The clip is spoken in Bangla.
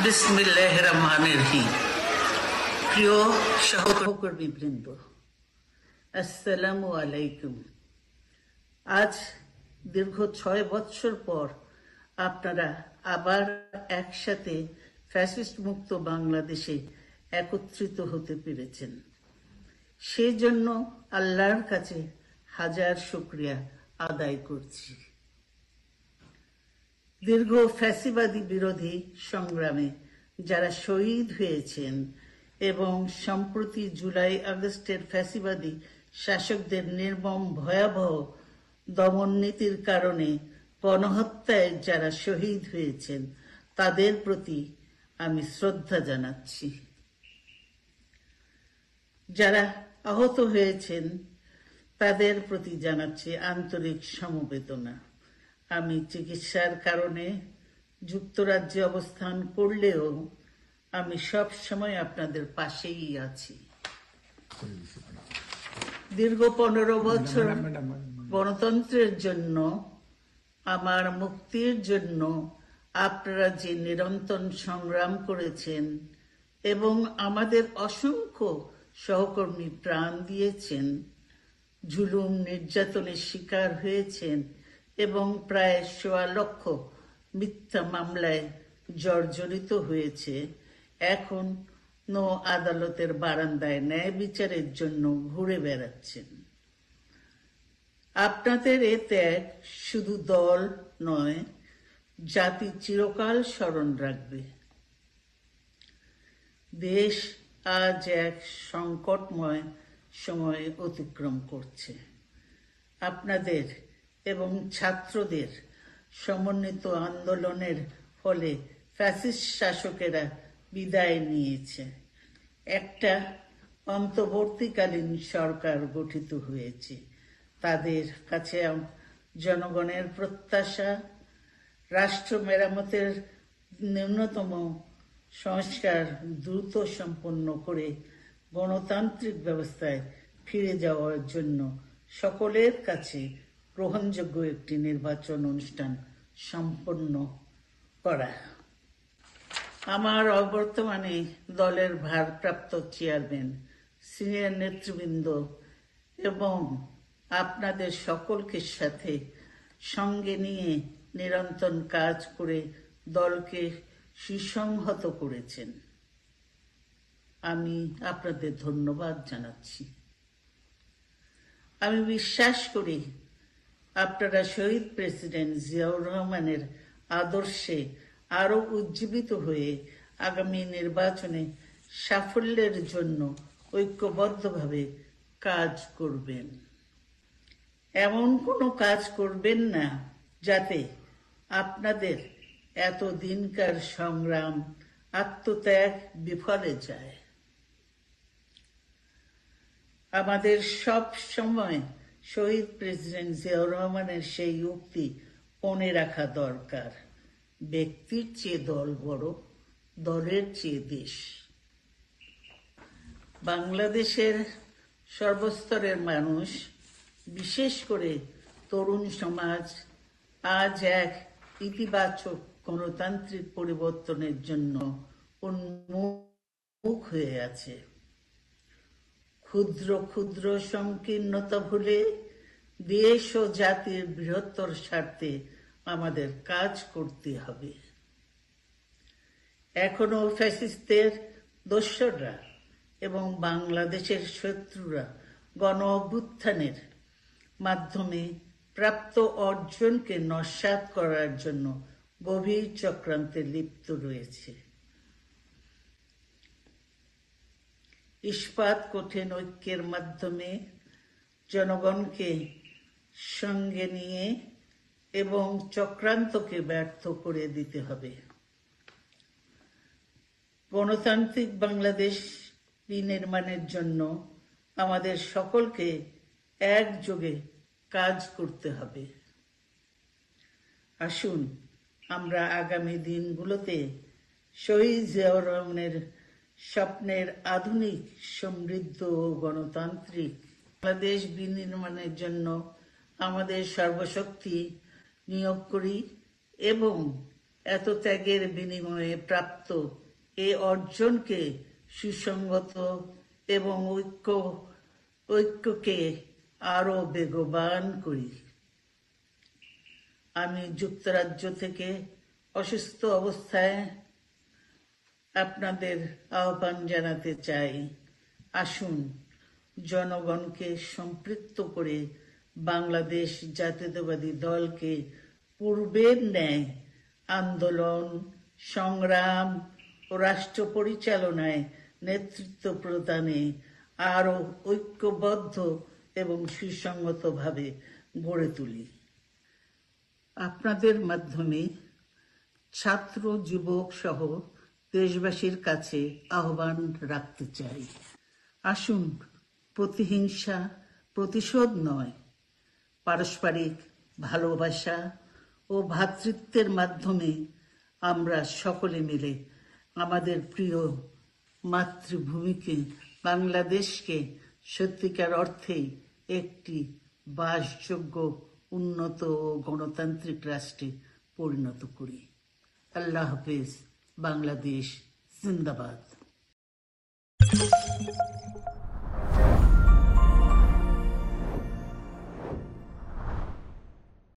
বিসমিল্লাহির রহমানির রহিম। প্রিয় সহকর্মীবৃন্দ, আসসালামু আলাইকুম। আজ দীর্ঘ 6 বছর পর আপনারা আবার একসাথে ফ্যাসিস্ট মুক্ত বাংলাদেশে একত্রিত হতে পেরেছেন। সেই জন্য আল্লাহর কাছে হাজার শুকরিয়া আদায় করছি। দীর্ঘ ফ্যাসিবাদী বিরোধী সংগ্রামে যারা শহীদ হয়েছেন এবং সম্প্রতি জুলাই আগস্টের ফ্যাসিবাদী শাসকদের নির্মম ভয়াবহ দমন নীতির কারণে গণহত্যায় যারা শহীদ হয়েছেন তাদের প্রতি আমি শ্রদ্ধা জানাচ্ছি। যারা আহত হয়েছেন তাদের প্রতি জানাচ্ছি আন্তরিক সমবেদনা। আমি চিকিৎসার কারণে যুক্তরাজ্যে অবস্থান করলেও আমি সব সময় আপনাদের পাশেই আছি। দীর্ঘ 15 বছর গণতন্ত্রের জন্য, আমার মুক্তির জন্য আপনারা যে নিরন্তর সংগ্রাম করেছেন এবং আমাদের অসংখ্য সহকর্মী প্রাণ দিয়েছেন, জুলুম নির্যাতনের শিকার হয়েছেন এবং প্রায় 1.25 লক্ষ মিথ্যা মামলায় জর্জরিত হয়েছে, এখন আদালতের বারান্দায় ন্যায় বিচারের জন্য ঘুরে বেড়াচ্ছেন। আপনাদের এ ত্যাগ শুধু দল নয়, জাতি চিরকাল স্মরণ রাখবে। দেশ আজ এক সংকটময় সময় অতিক্রম করছে। আপনাদের এবং ছাত্রদের সমন্বিত আন্দোলনের ফলে ফ্যাসিস্ট শাসকেরা বিদায় নিয়েছে। একটা অন্তর্বর্তীকালীন সরকার গঠিত হয়েছে। তাদের কাছে জনগণের প্রত্যাশা, রাষ্ট্র মেরামতের ন্যূনতম সংস্কার দ্রুত সম্পন্ন করে গণতান্ত্রিক ব্যবস্থায় ফিরে যাওয়ার জন্য সকলের কাছে গ্রহণযোগ্য একটি নির্বাচন অনুষ্ঠান সম্পন্ন করা। আমার অবর্তমানে দলের ভারপ্রাপ্ত চেয়ারম্যান, সিনিয়র নেতৃবৃন্দ এবং আপনাদের সকলকে সাথে সঙ্গে নিয়ে নিরন্তর কাজ করে দলকে সুসংহত করেছেন। আমি আপনাদের ধন্যবাদ জানাচ্ছি। আমি বিশ্বাস করি আপনারা শহীদ প্রেসিডেন্ট জিয়াউর রহমানের আদর্শে আরো উজ্জীবিত হয়ে আগামী নির্বাচনে সাফল্যের জন্য ঐক্যবদ্ধভাবে কাজ করবেন। এমন কোনো কাজ করবেন না যাতে আপনাদের এতদিনকার সংগ্রাম, আত্মত্যাগ বিফলে যায়। আমাদের সব সময় শহীদ প্রেসিডেন্ট জিয়াউর রহমানের সেই উক্তি মনে রাখা দরকার, ব্যক্তির চেয়ে দল বড়, দলের চেয়ে দেশ। বাংলাদেশের সর্বস্তরের মানুষ, বিশেষ করে তরুণ সমাজ আজ এক ইতিবাচক গণতান্ত্রিক পরিবর্তনের জন্য উন্মুখ হয়ে আছে। ক্ষুদ্র ক্ষুদ্র সংকীর্ণতা ভুলে দেশ ও জাতির বৃহত্তর স্বার্থে আমাদের কাজ করতে হবে। এখনো ফ্যাসিস্টদের দোসররা এবং বাংলাদেশের শত্রুরা গণ অভ্যুত্থানের মাধ্যমে প্রাপ্ত অর্জনকে নস্যাৎ করার জন্য গভীর চক্রান্তে লিপ্ত রয়েছে। ইস্পাত কঠিন ঐক্যের মাধ্যমে জনগণকে সঙ্গে নিয়ে এবং চক্রান্তকে ব্যর্থ করে দিতে হবে। গণতান্ত্রিক বাংলাদেশ বিনির্মাণের জন্য আমাদের সকলকে একযোগে কাজ করতে হবে। আসুন আমরা আগামী দিনগুলোতে শহীদ জিয়াউর রহমানের স্বপ্নের আধুনিক, সমৃদ্ধ ও গণতান্ত্রিক বাংলাদেশ বিনির্মাণের জন্য আমাদের সর্বশক্তি নিয়োগ করি এবং এত ত্যাগের বিনিময়ে প্রাপ্ত এ অর্জনকে সুসংগত এবং ঐক্যকে আরো বেগবান করি। আমি যুক্তরাজ্য থেকে অসুস্থ অবস্থায় আপনাদের আহ্বান জানাতে চাই, আসুন জনগণকে সম্পৃক্ত করে বাংলাদেশ জাতীয়তাবাদী দলকে পূর্বের ন্যায় আন্দোলন, সংগ্রাম ও রাষ্ট্র পরিচালনায় নেতৃত্ব প্রদানে আরো ঐক্যবদ্ধ এবং সুসংগতভাবে গড়ে তুলি। আপনাদের মাধ্যমে ছাত্র, যুবক সহ দেশবাসীর কাছে আহ্বান রাখতে চাই, আসুন প্রতিহিংসা, প্রতিশোধ নয়, পারস্পরিক ভালোবাসা ও ভ্রাতৃত্বের মাধ্যমে আমরা সকলে মিলে আমাদের প্রিয় মাতৃভূমিকে, বাংলাদেশকে সত্যিকার অর্থেই একটি বাসযোগ্য, উন্নত ও গণতান্ত্রিক রাষ্ট্রে পরিণত করি। আল্লাহ হাফেজ। বাংলাদেশ জিন্দাবাদ।